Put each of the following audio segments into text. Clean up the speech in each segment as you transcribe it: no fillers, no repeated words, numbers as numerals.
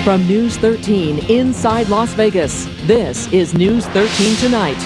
From News 13 inside Las Vegas, this is News 13 Tonight.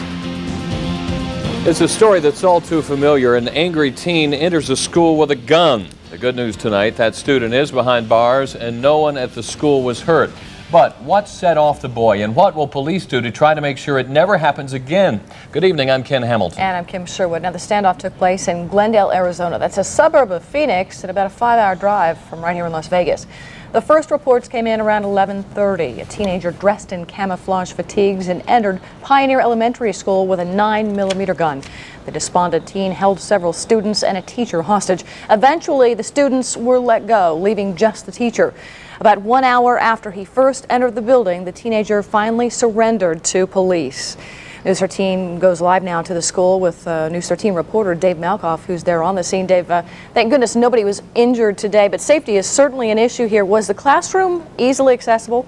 It's a story that's all too familiar. An angry teen enters a school with a gun. The good news tonight, that student is behind bars and no one at the school was hurt. But what set off the boy, and what will police do to try to make sure it never happens again? Good evening, I'm Ken Hamilton. And I'm Kim Sherwood. Now, the standoff took place in Glendale, Arizona. That's a suburb of Phoenix and about a 5-hour drive from right here in Las Vegas. The first reports came in around 11:30. A teenager dressed in camouflage fatigues and entered Pioneer Elementary School with a 9mm gun. The despondent teen held several students and a teacher hostage. Eventually, the students were let go, leaving just the teacher. About 1 hour after he first entered the building, the teenager finally surrendered to police. News 13 goes live now to the school with News 13 reporter Dave Malkoff, who's there on the scene. Dave, thank goodness nobody was injured today, but safety is certainly an issue here. Was the classroom easily accessible?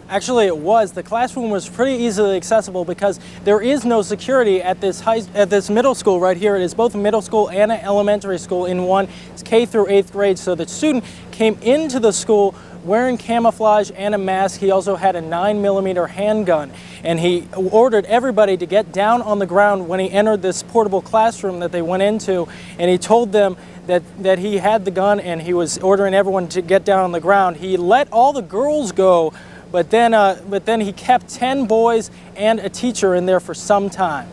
Actually, it was. The classroom was pretty easily accessible because there is no security at this middle school right here. It is both a middle school and an elementary school in one. It's K through 8th grade. So the student came into the school wearing camouflage and a mask. He also had a 9mm handgun, and he ordered everybody to get down on the ground when he entered this portable classroom that they went into, and he told them that he had the gun and he was ordering everyone to get down on the ground. He let all the girls go, but then he kept 10 boys and a teacher in there for some time.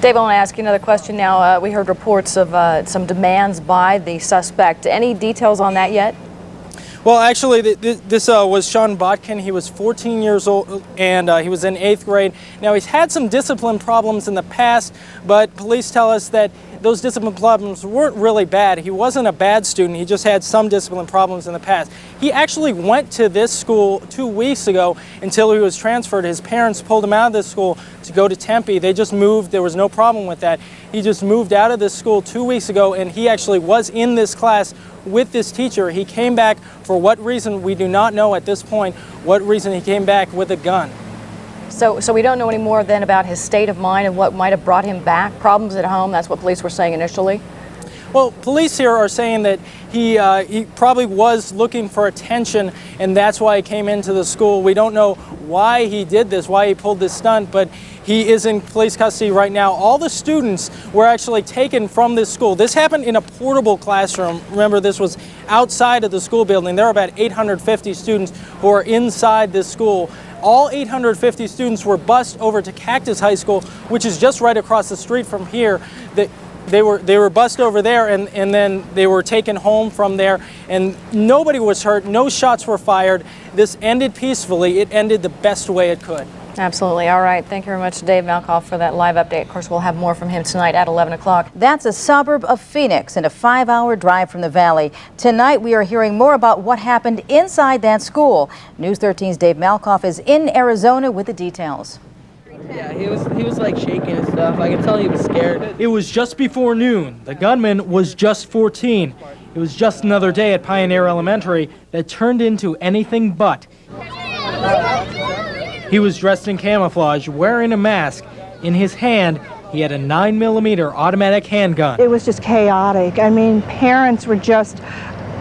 Dave, I want to ask you another question now. We heard reports of some demands by the suspect. Any details on that yet? Well, actually, this was Sean Bodkin. He was 14 years old, and he was in 8th grade. Now, he's had some discipline problems in the past, but police tell us that those discipline problems weren't really bad. He wasn't a bad student. He just had some discipline problems in the past. He actually went to this school 2 weeks ago until he was transferred. His parents pulled him out of this school to go to Tempe. They just moved. There was no problem with that. He just moved out of this school 2 weeks ago, and he actually was in this class with this teacher. He came back for what reason we do not know at this point, what reason he came back with a gun. So we don't know any more then about his state of mind and what might have brought him back. Problems at home, that's what police were saying initially. Well, police here are saying that he probably was looking for attention, and that's why he came into the school. We don't know why he did this, why he pulled this stunt, but he is in police custody right now. All the students were actually taken from this school. This happened in a portable classroom. Remember, this was outside of the school building. There are about 850 students who are inside this school. All 850 students were bused over to Cactus High School, which is just right across the street from here. They were bused over there, and then they were taken home from there, and nobody was hurt. No shots were fired. This ended peacefully. It ended the best way it could. Absolutely. All right. Thank you very much, Dave Malkoff, for that live update. Of course, we'll have more from him tonight at 11 o'clock. That's a suburb of Phoenix and a 5-hour drive from the valley. Tonight, we are hearing more about what happened inside that school. News 13's Dave Malkoff is in Arizona with the details. Yeah, he was like shaking and stuff. I can tell he was scared. It was just before noon. The gunman was just 14. It was just another day at Pioneer Elementary that turned into anything but. He was dressed in camouflage, wearing a mask. In his hand, he had a 9mm automatic handgun. It was just chaotic. I mean, parents were just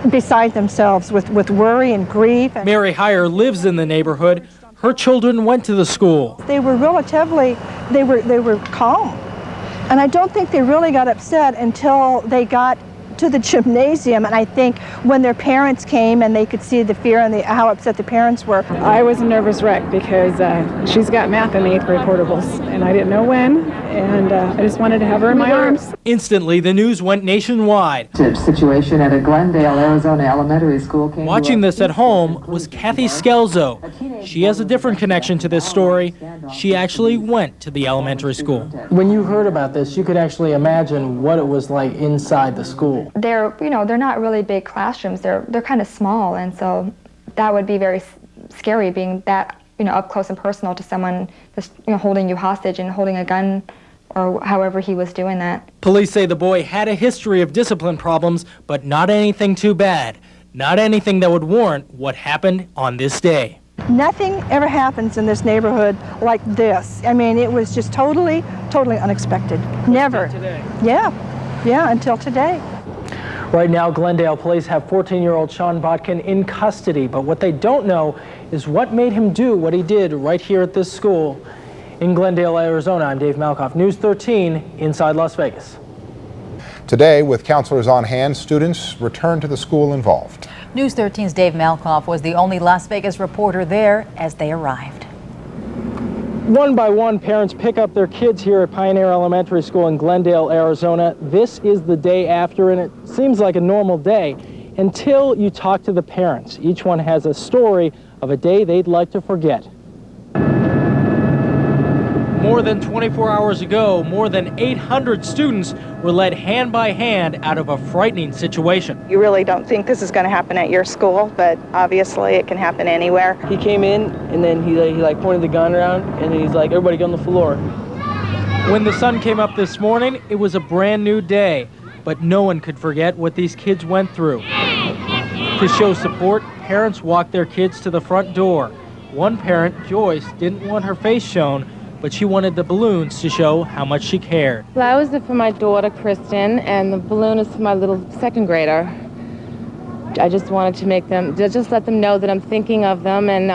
beside themselves with worry and grief. Mary Heyer lives in the neighborhood. Her children went to the school. They were they were calm. And I don't think they really got upset until they got to the gymnasium, and I think when their parents came and they could see the fear and how upset the parents were. I was a nervous wreck because she's got math in the 8th grade portables, and I didn't know when, and I just wanted to have her in my arms. Instantly, the news went nationwide. Situation at a Glendale Arizona elementary school. Watching this at home was Kathy Scelzo. She has a different connection to this story. She actually went to the elementary school. When you heard about this, you could actually imagine what it was like inside the school. They're not really big classrooms. They're kind of small, and so that would be very scary, being that up close and personal to someone just holding you hostage and holding a gun, or however he was doing that. Police say the boy had a history of discipline problems, but not anything too bad. Not anything that would warrant what happened on this day. Nothing ever happens in this neighborhood like this. I mean, it was just totally unexpected. Never. Today. Yeah, until today. Right now, Glendale police have 14-year-old Sean Bodkin in custody, but what they don't know is what made him do what he did right here at this school. In Glendale, Arizona, I'm Dave Malkoff, News 13, inside Las Vegas. Today, with counselors on hand, students return to the school involved. News 13's Dave Malkoff was the only Las Vegas reporter there as they arrived. One by one, parents pick up their kids here at Pioneer Elementary School in Glendale, Arizona. This is the day after, and it seems like a normal day until you talk to the parents. Each one has a story of a day they'd like to forget. More than 24 hours ago, more than 800 students were led hand by hand out of a frightening situation. You really don't think this is going to happen at your school, but obviously it can happen anywhere. He came in and then he pointed the gun around and then he's like, everybody get on the floor. When the sun came up this morning, it was a brand new day, but no one could forget what these kids went through. To show support, parents walked their kids to the front door. One parent, Joyce, didn't want her face shown, but she wanted the balloons to show how much she cared. Flowers are for my daughter, Kristen, and the balloon is for my little second grader. I just wanted to make them, just let them know that I'm thinking of them, and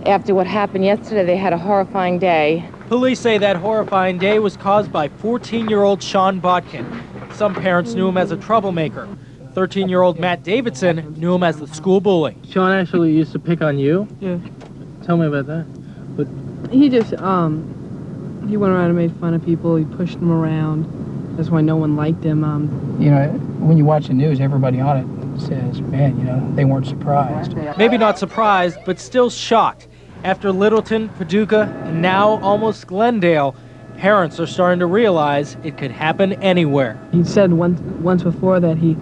after what happened yesterday, they had a horrifying day. Police say that horrifying day was caused by 14-year-old Sean Bodkin. Some parents knew him as a troublemaker. 13-year-old Matt Davidson knew him as the school bully. Sean actually used to pick on you? Yeah. Tell me about that. But he just, he went around and made fun of people. He pushed them around. That's why no one liked him. You know, when you watch the news, everybody on it says, man, you know, they weren't surprised. Maybe not surprised, but still shocked. After Littleton, Paducah, and now almost Glendale, parents are starting to realize it could happen anywhere. He said once before that he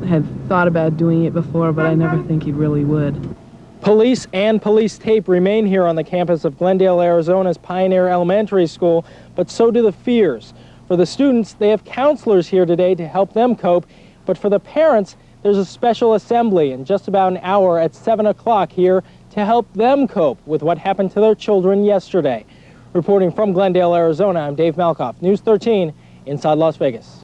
had thought about doing it before, but I never think he really would. Police and police tape remain here on the campus of Glendale, Arizona's Pioneer Elementary School, but so do the fears. For the students, they have counselors here today to help them cope, but for the parents, there's a special assembly in just about an hour at 7 o'clock here to help them cope with what happened to their children yesterday. Reporting from Glendale, Arizona, I'm Dave Malkoff, News 13, inside Las Vegas.